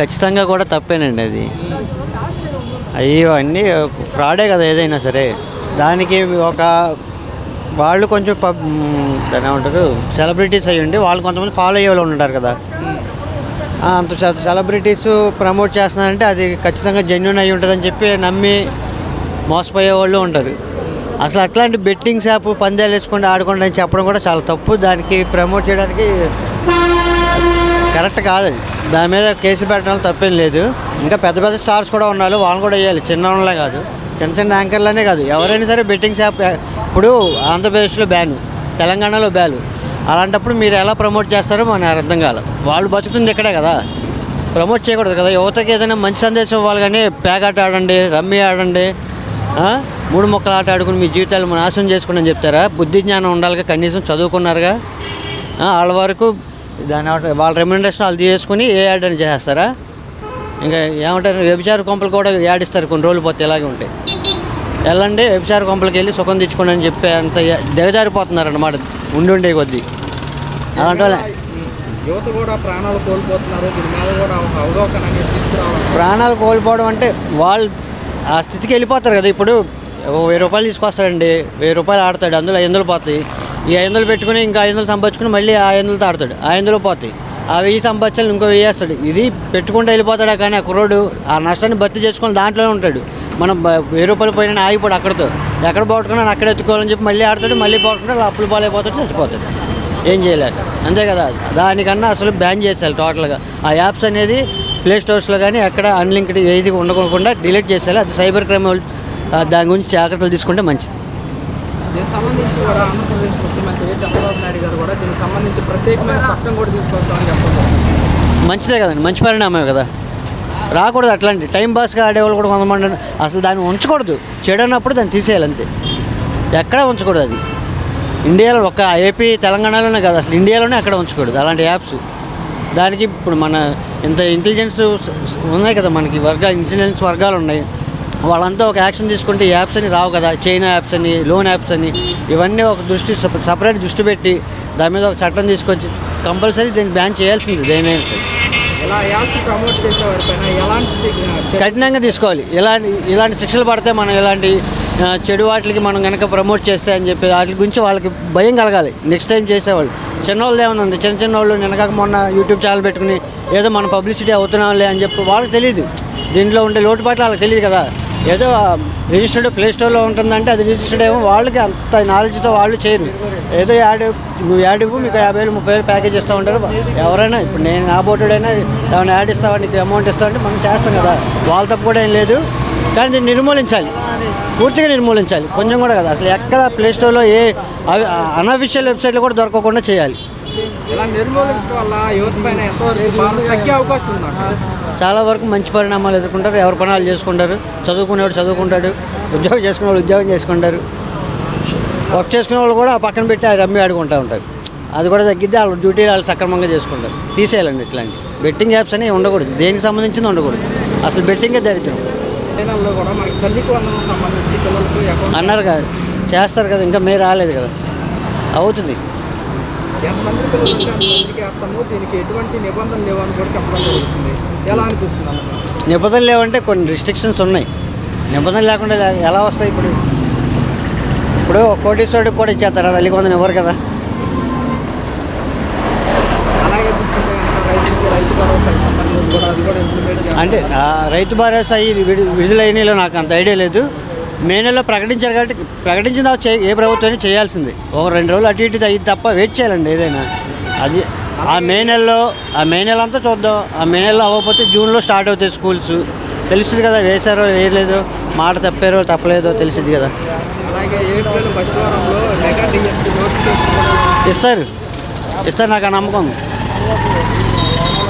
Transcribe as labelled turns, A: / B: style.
A: ఖచ్చితంగా కూడా తప్పేనండి అది. అయ్యో అన్నీ ఫ్రాడే కదా ఏదైనా సరే. దానికి ఒక వాళ్ళు కొంచెం దాన్ని ఏమంటారు సెలబ్రిటీస్ అయ్యండి, వాళ్ళు కొంతమంది ఫాలో అయ్యే వాళ్ళు ఉంటారు కదా. అంత సెలబ్రిటీస్ ప్రమోట్ చేస్తున్నారంటే అది ఖచ్చితంగా జెన్యూన్ అయ్యి ఉంటుందని చెప్పి నమ్మి మోసపోయే వాళ్ళు ఉంటారు. అసలు అట్లాంటి బెట్టింగ్స్ యాప్ పందాలు వేసుకుంటూ ఆడుకోండి అని చెప్పడం కూడా చాలా తప్పు. దానికి ప్రమోట్ చేయడానికి కరెక్ట్ కాదు అది. దాని మీద కేసు పెట్టడం తప్పేం లేదు. ఇంకా పెద్ద పెద్ద స్టార్స్ కూడా ఉన్నారు, వాళ్ళని కూడా వేయాలి. చిన్న వాళ్ళే కాదు, చిన్న చిన్న యాంకర్లనే కాదు, ఎవరైనా సరే బెట్టింగ్స్ యాప్. ఇప్పుడు ఆంధ్రప్రదేశ్లో బ్యాను, తెలంగాణలో బ్యాను. అలాంటప్పుడు మీరు ఎలా ప్రమోట్ చేస్తారో మనకు అర్థం కాదు. వాళ్ళు బతుకుతుంది ఇక్కడే కదా, ప్రమోట్ చేయకూడదు కదా. యువతకి ఏదైనా మంచి సందేశం ఇవ్వాలి కానీ పేకాట ఆడండి, రమ్మీ ఆడండి, మూడు మొక్కలు ఆట ఆడుకుని మీ జీవితాలు నాశనం చేసుకుని అని చెప్తారా? బుద్ధి జ్ఞానం ఉండాలిగా, కనీసం చదువుకున్నారుగా. వాళ్ళ వరకు దాని వాళ్ళ రెమ్యునరేషన్ వాళ్ళు తీసుకుని ఏ యాడ్ అని చేస్తారా? ఇంకా ఏమంటారు, వ్యభిచార కొంపలు కూడా యాడిస్తారు కొన్ని రోజులు పోతే. ఇలాగే ఉంటాయి. వెళ్ళండి వ్యభిచార కొంపలకి వెళ్ళి సుఖం తెచ్చుకోండి అని చెప్పి అంత దిగజారిపోతున్నారు అన్నమాట ఉండే కొద్దీ. అలాంటి వాళ్ళే
B: యువత కూడా ప్రాణాలు కోల్పోతున్నారు. దీని మీద కూడా అవగాహన అనేది తీసుకురావాలి.
A: ప్రాణాలు కోల్పోవడం అంటే వాళ్ళు ఆ స్థితికి వెళ్ళిపోతారు కదా. ఇప్పుడు 1000 రూపాయలు తీసుకొస్తాడండి, 1000 రూపాయలు ఆడతాడు, అందులో 500 పోతాయి. ఈ 500 పెట్టుకుని ఇంకా 500 సంపాదించుకుని మళ్ళీ ఆ 500తో ఆడతాడు, ఆ 500 పోతాయి. ఆ 1000 సంపాదించాలి, ఇంకో 1000 వేస్తాడు. ఇది పెట్టుకుంటూ వెళ్ళిపోతాడా కానీ ఆ కుర్రోడు ఆ నష్టాన్ని భర్తీ చేసుకొని దాంట్లోనే ఉంటాడు. మనం 1000 రూపాయలు పోయినా ఆగిపోడు అక్కడితో. ఎక్కడ పోగొట్టుకున్నా అక్కడ ఎత్తుకోవాలని చెప్పి మళ్ళీ ఆడతాడు, మళ్ళీ పోగొట్టుకుంటే అప్పులు పాలైపోతాడు, చచ్చిపోతాడు. ఏం చేయలేక. అంతే కదా. దానికన్నా అసలు బ్యాన్ చేసేయాలి టోటల్గా. ఆ యాప్స్ అనేది ప్లే స్టోర్స్లో కానీ ఎక్కడ అన్లింక్డ్ ఏది ఉండకుండా డిలీట్ చేసేయాలి. అది సైబర్ క్రైమ్ దాని గురించి జాగ్రత్తలు తీసుకుంటే మంచిది.
B: దీనికి సంబంధించి కూడా ఆంధ్రప్రదేశ్ ముఖ్యమంత్రి చంద్రబాబు నాయుడు గారు కూడా దీనికి సంబంధించి ప్రత్యేకమైన చట్టం కూడా తీసుకొస్తామని చెప్పారు.
A: మంచిదే కదండి, మంచి పరిణామమే కదా. రాకూడదు అట్లాంటి టైం పాస్గా ఆడేవాళ్ళు కూడా కొంతమంది. అసలు దాన్ని ఉంచకూడదు, చెడు అన్నప్పుడు దాన్ని తీసేయాలి అంతే. ఎక్కడా ఉంచకూడదు అది. ఇండియాలో ఒక ఏపీ తెలంగాణలోనే కాదు, అసలు ఇండియాలోనే అక్కడ ఉంచకూడదు అలాంటి యాప్స్. దానికి ఇప్పుడు మన ఇంత ఇంటెలిజెన్స్ ఉన్నాయి కదా, మనకి ఇంటెలిజెన్స్ వర్గాలు ఉన్నాయి. వాళ్ళంతా ఒక యాక్షన్ తీసుకుంటే ఈ యాప్స్ అని రావు కదా. చైనా యాప్స్ అని, లోన్ యాప్స్ అని, ఇవన్నీ ఒక సపరేట్ దృష్టి పెట్టి దాని మీద ఒక చట్టం తీసుకొచ్చి కంపల్సరీ దీన్ని బ్యాన్ చేయాల్సింది దేనైనా సరే.
B: ఇలా యాప్స్ ప్రమోట్ చేసేవారిపైన ఎలాంటి
A: కఠినంగా తీసుకోవాలి. ఇలాంటి శిక్షలు పడితే మనం ఇలాంటి చెడు వాటికి మనం కనుక ప్రమోట్ చేస్తే అని చెప్పి వాటి గురించి వాళ్ళకి భయం కలగాలి. నెక్స్ట్ టైం చేసేవాళ్ళు. చిన్నవాళ్ళు ఏమైనా ఉంది, చిన్న వాళ్ళు వెనకాక మొన్న యూట్యూబ్ ఛానల్ పెట్టుకుని ఏదో మన పబ్లిసిటీ అవుతున్నాంలే అని చెప్పి వాళ్ళకి తెలియదు. దీంట్లో ఉండే లోటుపాట్లు వాళ్ళకి తెలియదు కదా. ఏదో రిజిస్టర్డ్ ప్లే స్టోర్లో ఉంటుందంటే అది రిజిస్టర్డ్ ఏమో, వాళ్ళకి అంత నాలెడ్జ్తో వాళ్ళు చేయరు. ఏదో నువ్వు యాడ్ ఇవ్వు, మీకు 50,000 30,000 ప్యాకేజ్ ఇస్తూ ఉంటారు. ఎవరైనా ఇప్పుడు నేను నా బోటుడైనా ఏమైనా యాడ్ ఇస్తావా, నీకు అమౌంట్ ఇస్తావంటే మనం చేస్తాం కదా. వాళ్ళ తప్పు కూడా ఏం లేదు. కానీ దీన్ని నిర్మూలించాలి, పూర్తిగా నిర్మూలించాలి. కొంచెం కూడా కదా. అసలు ఎక్కడ ప్లే స్టోర్లో అనఫిషియల్ వెబ్సైట్లు కూడా దొరకకుండా చేయాలి.
B: ఇలా నిర్మూలించడం వల్ల యువత పైన ఎంతవరకు తగ్గే అవకాశం ఉంది?
A: చాలా వరకు మంచి పరిణామాలు ఎదుర్కొంటారు. ఎవరి పనులు చేసుకుంటారు. చదువుకునేవాడు చదువుకుంటాడు, ఉద్యోగం చేసుకునే వాళ్ళు ఉద్యోగం చేసుకుంటారు. వర్క్ చేసుకునే వాళ్ళు కూడా పక్కన పెట్టి రమ్మి ఆడుకుంటూ ఉంటారు. అది కూడా తగ్గిద్ది. వాళ్ళ డ్యూటీ వాళ్ళు సక్రమంగా చేసుకుంటారు. తీసేయాలండి ఇట్లాంటి బెట్టింగ్ యాప్స్ అనేవి ఉండకూడదు. దేనికి సంబంధించింది ఉండకూడదు. అసలు బెట్టింగే దరిద్రం.
B: కూడా మనకి తల్లికి వందనం సంబంధించి పిల్లలకు
A: అన్నారు కదా, చేస్తారు కదా, ఇంకా మీరు రాలేదు కదా, అవుతుంది.
B: ఎంతమంది పిల్లలకి వేస్తాము, దీనికి ఎటువంటి నిబంధనలు లేవని కూడా చెప్పడం జరుగుతుంది. ఎలా అనిపిస్తుంది?
A: నిబంధనలు లేవంటే కొన్ని రిస్ట్రిక్షన్స్ ఉన్నాయి. నిబంధనలు లేకుండా ఎలా వస్తాయి? ఇప్పుడు కోటీశ్వరుడికి కూడా ఇచ్చేస్తారు, తల్లికి వందనం ఇవ్వరు కదా.
B: అలాగే రైతు భరోసా సంబంధించి కూడా అది కూడా ఇంప్లిమెంట్
A: అంటే రైతు భరోసా విడుదలైనలో నాకు అంత ఐడియా లేదు. మే నెలలో ప్రకటించారు కాబట్టి ప్రకటించిన తర్వాత ఏ ప్రభుత్వాన్ని చేయాల్సింది. ఒక 2 రోజులు అటు ఇటు అయ్యి తప్ప వెయిట్ చేయాలండి ఏదైనా. అది ఆ మే నెల అంతా చూద్దాం. ఆ మే నెలలో అవ్వకపోతే జూన్లో స్టార్ట్ అవుతాయి స్కూల్స్. తెలుస్తుంది కదా, వేసారో వేయలేదో, మాట తప్పారో తప్పలేదో తెలిసింది కదా.
B: అలాగే ఏప్రిల్ ఫస్ట్ వారంలో మెగా డిఎస్పీ నోటిఫికేషన్
A: ఇస్తారు నాకు ఆ నమ్మకం.